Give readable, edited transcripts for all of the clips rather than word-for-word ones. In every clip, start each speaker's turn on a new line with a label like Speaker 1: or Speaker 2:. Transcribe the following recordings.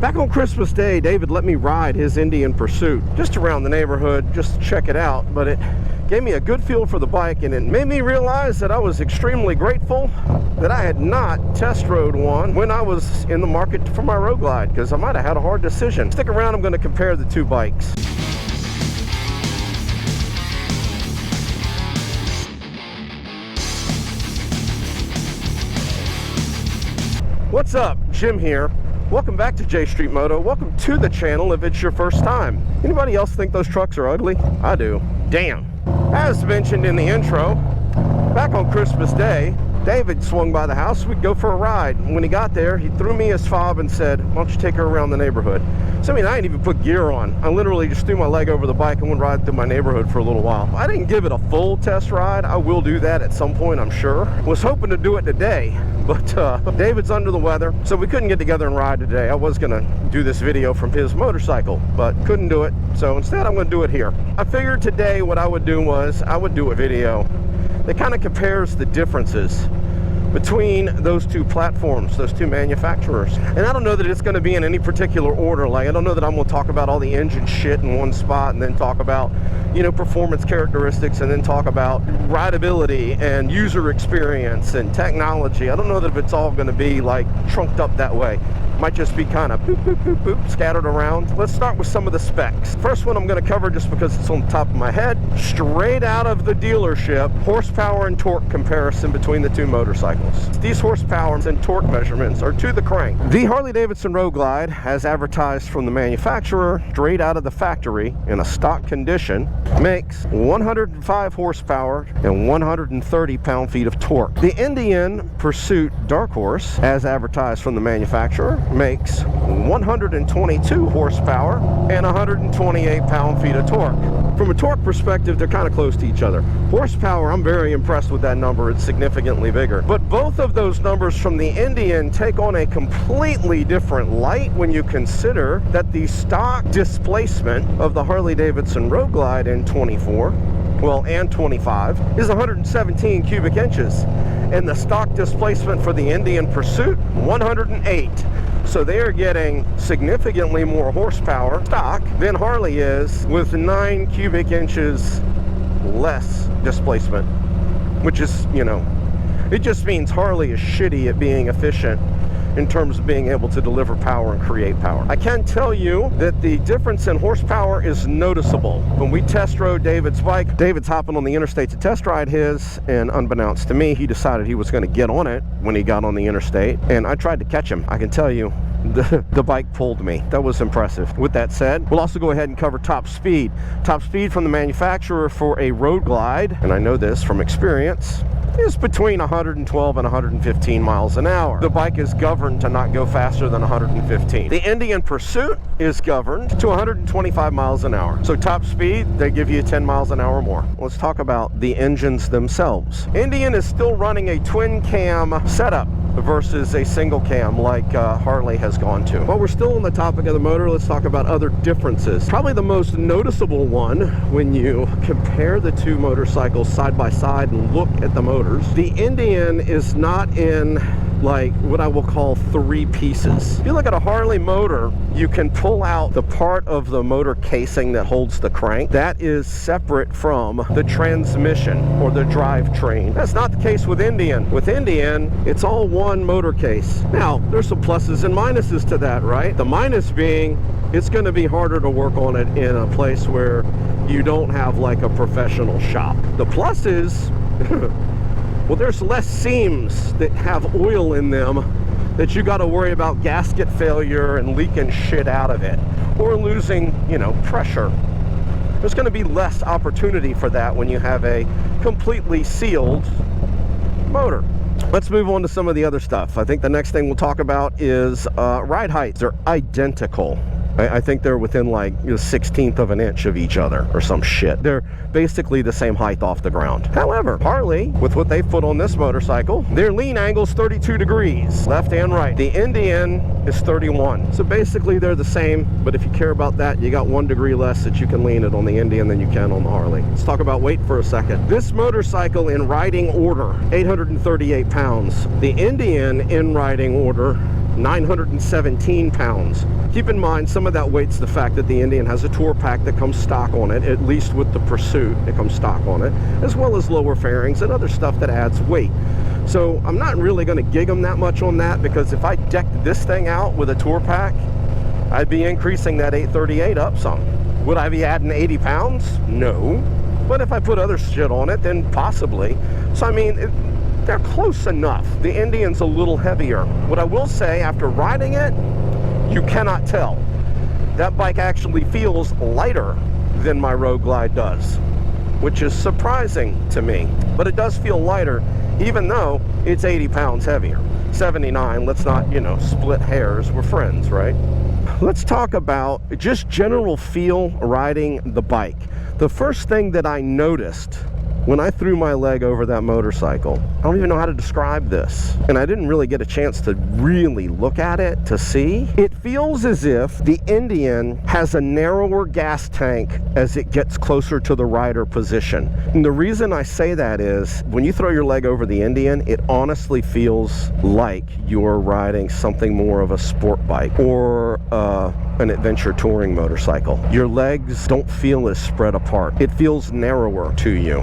Speaker 1: Back on Christmas Day, David let me ride his Indian Pursuit just around the neighborhood, just to check it out, but it gave me a good feel for the bike, and it made me realize that I was extremely grateful that I had not test rode one when I was in the market for my road glide, because I might have had a hard decision. Stick around, I'm going to compare the two bikes. What's up? Jim here. Welcome back to J Street Moto. Welcome to the channel if it's your first time. Anybody else think those trucks are ugly? I do. Damn. As mentioned in the intro, back on Christmas Day, David swung by the house. We'd go for a ride. When he got there, he threw me his fob and said, why don't you take her around the neighborhood? So I mean, I didn't even put gear on. I literally just threw my leg over the bike and went riding through my neighborhood for a little while. I didn't give it a full test ride. I will do that at some point, I'm sure. Was hoping to do it today, but David's under the weather, so we couldn't get together and ride today. I was gonna do this video from his motorcycle, but couldn't do it. So instead, I'm gonna do it here. I figured today what I would do was, I would do a video that kind of compares the differences between those two platforms, those two manufacturers. And I don't know that it's going to be in any particular order. Like, I don't know that I'm going to talk about all the engine shit in one spot and then talk about, you know, performance characteristics and then talk about rideability and user experience and technology. I don't know that if it's all going to be like trunked up that way. Might just be kind of boop, boop, boop, boop, scattered around. Let's start with some of the specs. First one I'm going to cover, just because it's on the top of my head, straight out of the dealership, horsepower and torque comparison between the two motorcycles. These horsepower and torque measurements are to the crank. The Harley Davidson Road Glide, as advertised from the manufacturer, straight out of the factory in a stock condition, makes 105 horsepower and 130 pound-feet of torque. The Indian Pursuit Darkhorse, as advertised from the manufacturer, makes 122 horsepower and 128 pound-feet of torque. From a torque perspective, they're kind of close to each other. Horsepower, I'm very impressed with that number. It's significantly bigger. But both of those numbers from the Indian take on a completely different light when you consider that the stock displacement of the Harley Davidson Road Glide in 24, well, and 25, is 117 cubic inches. And the stock displacement for the Indian Pursuit, 108. So they are getting significantly more horsepower stock than Harley is, with 9 cubic inches less displacement, which is, you know, it just means Harley is shitty at being efficient in terms of being able to deliver power and create power. I can tell you that the difference in horsepower is noticeable. When we test rode David's bike, David's hopping on the interstate to test ride his, and unbeknownst to me, he decided he was going to get on it when he got on the interstate, and I tried to catch him. I can tell you, the bike pulled me. That was impressive. With that said, we'll also go ahead and cover top speed. Top speed from the manufacturer for a road glide, and I know this from experience, is between 112 and 115 miles an hour. The bike is governed to not go faster than 115. The Indian Pursuit is governed to 125 miles an hour. So top speed, they give you 10 miles an hour more. Let's talk about the engines themselves. Indian is still running a twin cam setup versus a single cam like Harley has gone to. While we're still on the topic of the motor, let's talk about other differences. Probably the most noticeable one when you compare the two motorcycles side by side and look at the motors. The Indian is not in like what I will call 3 pieces. If you look at a Harley motor, you can pull out the part of the motor casing that holds the crank. That is separate from the transmission or the drivetrain. That's not the case with Indian. With Indian, it's all one motor case. Now, there's some pluses and minuses to that, right? The minus being, it's going to be harder to work on it in a place where you don't have like a professional shop. The plus is well, there's less seams that have oil in them that you got to worry about gasket failure and leaking shit out of it, or losing, you know, pressure. There's going to be less opportunity for that when you have a completely sealed motor. Let's move on to some of the other stuff. I think the next thing we'll talk about is ride heights. They're identical. I think they're within like a 1/16 of an inch of each other or some shit. They're basically the same height off the ground. However, Harley, with what they've put on this motorcycle, their lean angle's 32 degrees, left and right. The Indian is 31. So basically they're the same, but if you care about that, you got 1 degree less that you can lean it on the Indian than you can on the Harley. Let's talk about weight for a second. This motorcycle in riding order, 838 pounds. The Indian in riding order 917 pounds. Keep in mind, some of that weight's the fact that the Indian has a tour pack that comes stock on it, at least with the Pursuit, it comes stock on it, as well as lower fairings and other stuff that adds weight. So I'm not really going to gig them that much on that, because if I decked this thing out with a tour pack, I'd be increasing that 838 up some. Would I be adding 80 pounds? No. But if I put other shit on it, then possibly. So I mean, they're close enough. The Indian's a little heavier. What I will say, after riding it, you cannot tell. That bike actually feels lighter than my Road Glide does, which is surprising to me. But it does feel lighter, even though it's 80 pounds heavier. 79, let's not, you know, split hairs. We're friends, right? Let's talk about just general feel riding the bike. The first thing that I noticed when I threw my leg over that motorcycle, I don't even know how to describe this, and I didn't really get a chance to really look at it to see. It feels as if the Indian has a narrower gas tank as it gets closer to the rider position. And the reason I say that is, when you throw your leg over the Indian, it honestly feels like you're riding something more of a sport bike or an adventure touring motorcycle. Your legs don't feel as spread apart. It feels narrower to you.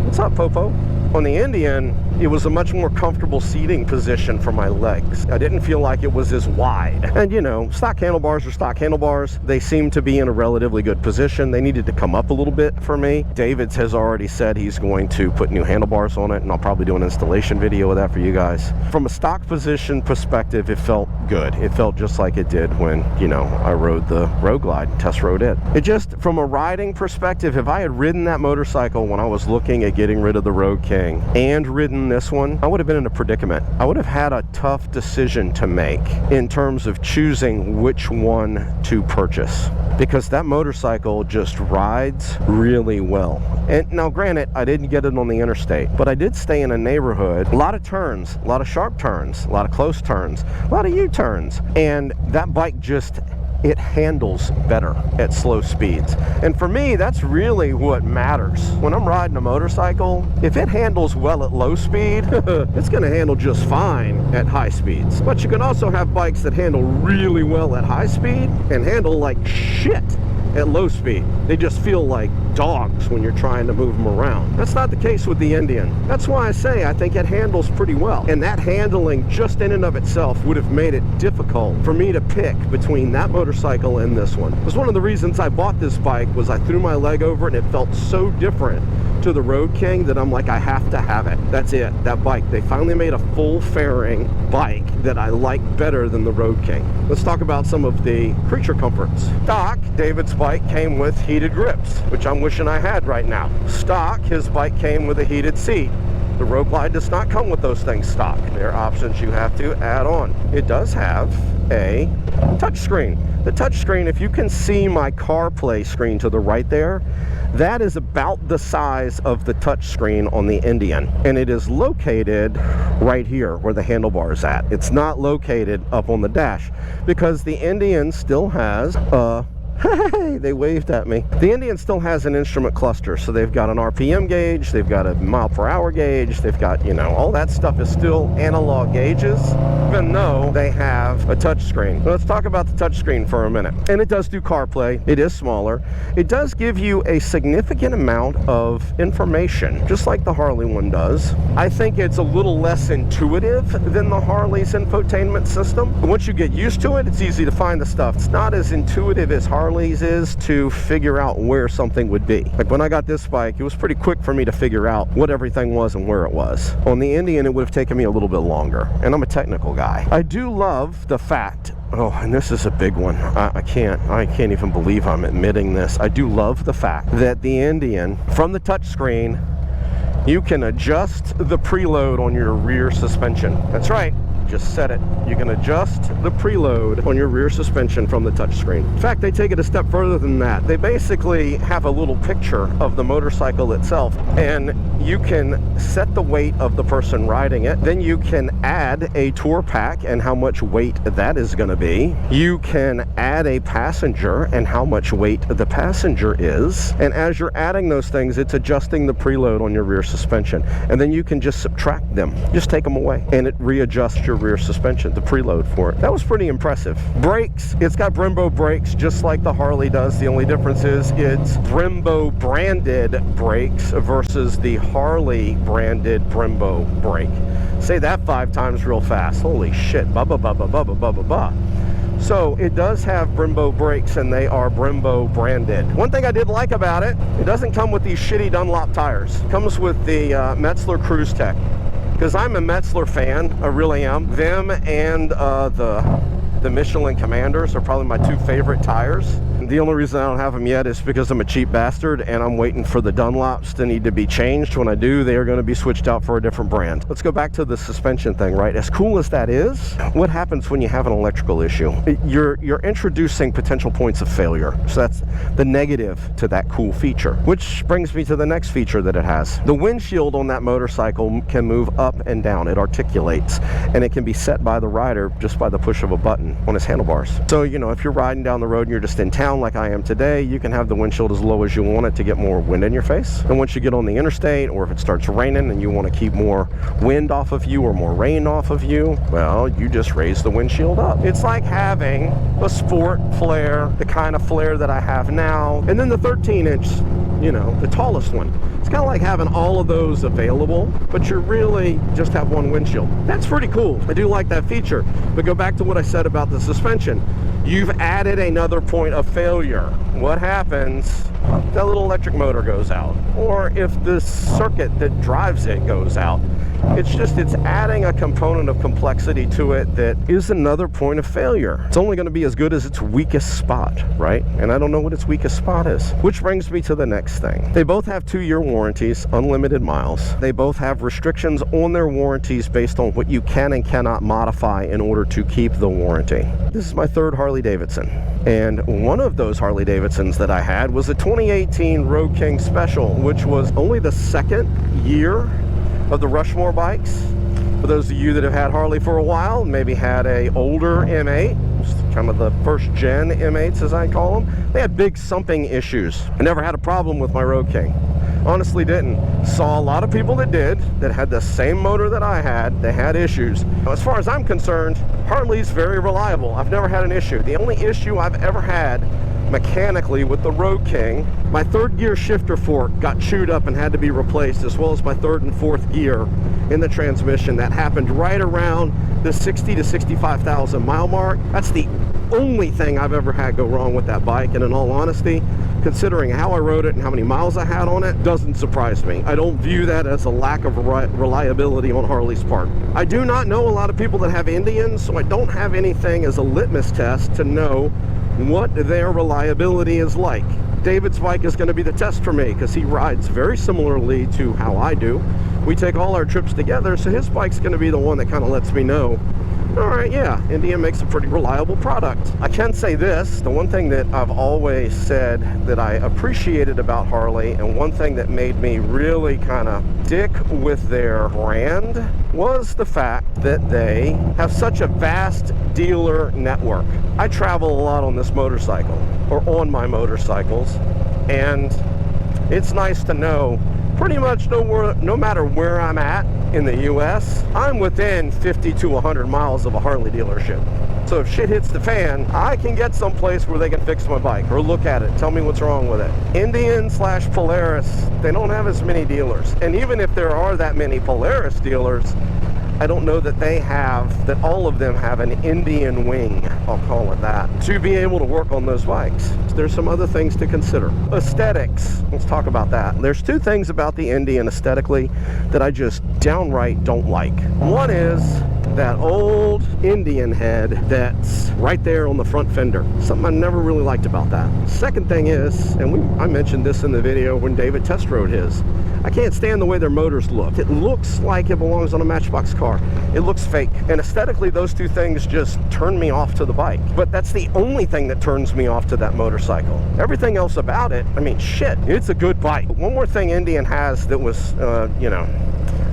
Speaker 1: What's up, Popo? On the Indian, it was a much more comfortable seating position for my legs. I didn't feel like it was as wide. And you know, stock handlebars are stock handlebars. They seem to be in a relatively good position. They needed to come up a little bit for me. David's has already said he's going to put new handlebars on it, and I'll probably do an installation video of that for you guys. From a stock position perspective, it felt good. It felt just like it did when, you know, I rode the Road Glide, test rode it. It just, from a riding perspective, if I had ridden that motorcycle when I was looking at getting rid of the Road King and ridden this one, I would have been in a predicament. I would have had a tough decision to make in terms of choosing which one to purchase, because that motorcycle just rides really well. And now granted, I didn't get it on the interstate, but I did stay in a neighborhood, a lot of turns, a lot of sharp turns, a lot of close turns, a lot of U-turns, and that bike just, it handles better at slow speeds. And for me, that's really what matters. When I'm riding a motorcycle, if it handles well at low speed, it's gonna handle just fine at high speeds. But you can also have bikes that handle really well at high speed and handle like shit at low speed. They just feel like dogs when you're trying to move them around. That's not the case with the Indian. That's why I say I think it handles pretty well. And that handling just in and of itself would have made it difficult for me to pick between that motorcycle and this one. Because one of the reasons I bought this bike was I threw my leg over it and it felt so different to the Road King that I'm like, I have to have it. That's it, that bike. They finally made a full fairing bike that I like better than the Road King. Let's talk about some of the creature comforts. Stock, David's bike came with heated grips, which I'm wishing I had right now. Stock, his bike came with a heated seat. The Road Glide does not come with those things stock. There are options you have to add on. It does have a touchscreen. The touchscreen, if you can see my CarPlay screen to the right there, that is about the size of the touchscreen on the Indian. And it is located right here where the handlebar is at. It's not located up on the dash because the Indian still has a hey, they waved at me. The Indian still has an instrument cluster, so they've got an RPM gauge, they've got a mile-per-hour gauge, they've got, you know, all that stuff is still analog gauges, even though they have a touchscreen. Let's talk about the touchscreen for a minute. And it does do CarPlay. It is smaller. It does give you a significant amount of information, just like the Harley one does. I think it's a little less intuitive than the Harley's infotainment system. But once you get used to it, it's easy to find the stuff. It's not as intuitive as Harley's is to figure out where something would be. Like when I got this bike, it was pretty quick for me to figure out what everything was and where it was. On the Indian, it would have taken me a little bit longer, and I'm a technical guy. I do love the fact, oh, and this is a big one. I can't even believe I'm admitting this. I do love the fact that the Indian, from the touchscreen, you can adjust the preload on your rear suspension. That's right. Just said it. You can adjust the preload on your rear suspension from the touchscreen. In fact, they take it a step further than that. They basically have a little picture of the motorcycle itself, and you can set the weight of the person riding it. Then you can add a tour pack and how much weight that is going to be. You can add a passenger and how much weight the passenger is. And as you're adding those things, it's adjusting the preload on your rear suspension. And then you can just subtract them. Just take them away, and it readjusts your rear suspension, the preload for it. That was pretty impressive. Brakes, it's got Brembo brakes just like the Harley does. The only difference is it's Brembo branded brakes versus the Harley branded Brembo brake. Say that 5 times real fast. Holy shit. Ba ba ba ba ba ba ba ba ba. So it does have Brembo brakes, and they are Brembo branded. One thing I did like about it, it doesn't come with these shitty Dunlop tires. It comes with the Metzler Cruise Tech. Because I'm a Metzler fan, I really am. Them and the Michelin Commanders are probably my 2 favorite tires. The only reason I don't have them yet is because I'm a cheap bastard and I'm waiting for the Dunlops to need to be changed. When I do, they are going to be switched out for a different brand. Let's go back to the suspension thing, right? As cool as that is, what happens when you have an electrical issue? You're introducing potential points of failure. So that's the negative to that cool feature, which brings me to the next feature that it has. The windshield on that motorcycle can move up and down. It articulates, and it can be set by the rider just by the push of a button on his handlebars. So, you know, if you're riding down the road and you're just in town like I am today, you can have the windshield as low as you want it to get more wind in your face. And once you get on the interstate, or if it starts raining and you want to keep more wind off of you or more rain off of you, well, you just raise the windshield up. It's like having a sport flare, the kind of flare that I have now, and then the 13-inch, you know, the tallest one. It's kind of like having all of those available, but you really just have one windshield. That's pretty cool. I do like that feature. But go back to what I said about the suspension. You've added another point of failure. What happens? That little electric motor goes out, or if the circuit that drives it goes out. It's adding a component of complexity to it that is another point of failure. It's only going to be as good as its weakest spot, right? And I don't know what its weakest spot is. Which brings me to the next thing. They both have 2-year warranties, unlimited miles. They both have restrictions on their warranties based on what you can and cannot modify in order to keep the warranty. This is my 3rd Harley Davidson. And one of those Harley Davidsons that I had was a 2018 Road King Special, which was only the 2nd year of the Rushmore bikes. For those of you that have had Harley for a while, maybe had a older M8, kind of the first gen M8s as I call them, they had big sumping issues. I never had a problem with my Road King. Honestly didn't. Saw a lot of people that did, that had the same motor that I had, they had issues. Now, as far as I'm concerned, Harley's very reliable. I've never had an issue. The only issue I've ever had mechanically with the Road King, my 3rd gear shifter fork got chewed up and had to be replaced, as well as my 3rd and 4th gear in the transmission. That happened right around the 60 to 65,000 mile mark. That's the only thing I've ever had go wrong with that bike, and in all honesty, considering how I rode it and how many miles I had on it, doesn't surprise me. I don't view that as a lack of reliability on Harley's part. I do not know a lot of people that have Indians, so I don't have anything as a litmus test to know what their reliability is like. David's bike is going to be the test for me, because he rides very similarly to how I do. We take all our trips together, so his bike's going to be the one that kind of lets me know, all right, yeah, Indian makes a pretty reliable product. I can say this, the one thing that I've always said that I appreciated about Harley, and one thing that made me really kind of dick with their brand, was the fact that they have such a vast dealer network. I travel a lot on this motorcycle, or on my motorcycles, and it's nice to know pretty much no matter where I'm at in the US, I'm within 50 to 100 miles of a Harley dealership. So if shit hits the fan, I can get someplace where they can fix my bike or look at it, tell me what's wrong with it. Indian/Polaris, they don't have as many dealers. And even if there are that many Polaris dealers, I don't know that that all of them have an Indian wing, I'll call it that, to be able to work on those bikes. There's some other things to consider. Aesthetics, let's talk about that. There's 2 things about the Indian aesthetically that I just downright don't like. One is that old Indian head that's right there on the front fender. Something I never really liked about that. Second thing is, and I mentioned this in the video when David test rode his, I can't stand the way their motors look. It looks like it belongs on a Matchbox car. It looks fake. And aesthetically, those 2 things just turn me off to the bike. But that's the only thing that turns me off to that motorcycle. Everything else about it, I mean, shit, it's a good bike. One more thing Indian has that was, you know,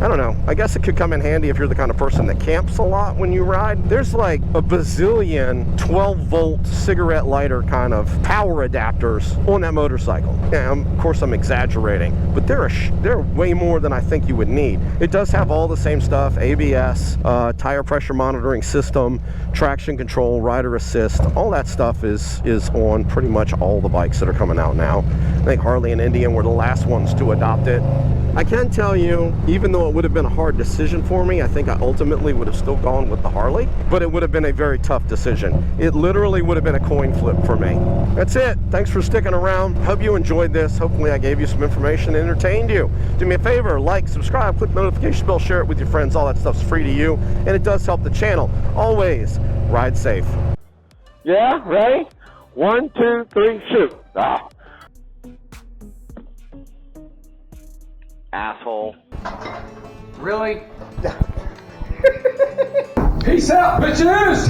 Speaker 1: I don't know, I guess it could come in handy if you're the kind of person that camps this a lot when you ride. There's like a bazillion 12-volt cigarette lighter kind of power adapters on that motorcycle. And of course I'm exaggerating, but there are way more than I think you would need. It does have all the same stuff: ABS, tire pressure monitoring system, traction control, rider assist. All that stuff is on pretty much all the bikes that are coming out now. I think Harley and Indian were the last ones to adopt it. I can tell you, even though it would have been a hard decision for me, I think I ultimately would have still gone with the Harley, but it would have been a very tough decision. It literally would have been a coin flip for me. That's it. Thanks for sticking around. Hope you enjoyed this. Hopefully I gave you some information and entertained you. Do me a favor, like, subscribe, click the notification bell, share it with your friends. All that stuff's free to you, and it does help the channel. Always ride safe.
Speaker 2: Yeah, ready? 1, 2, 3, shoot. Ah. Asshole.
Speaker 3: Really? Peace out, bitches!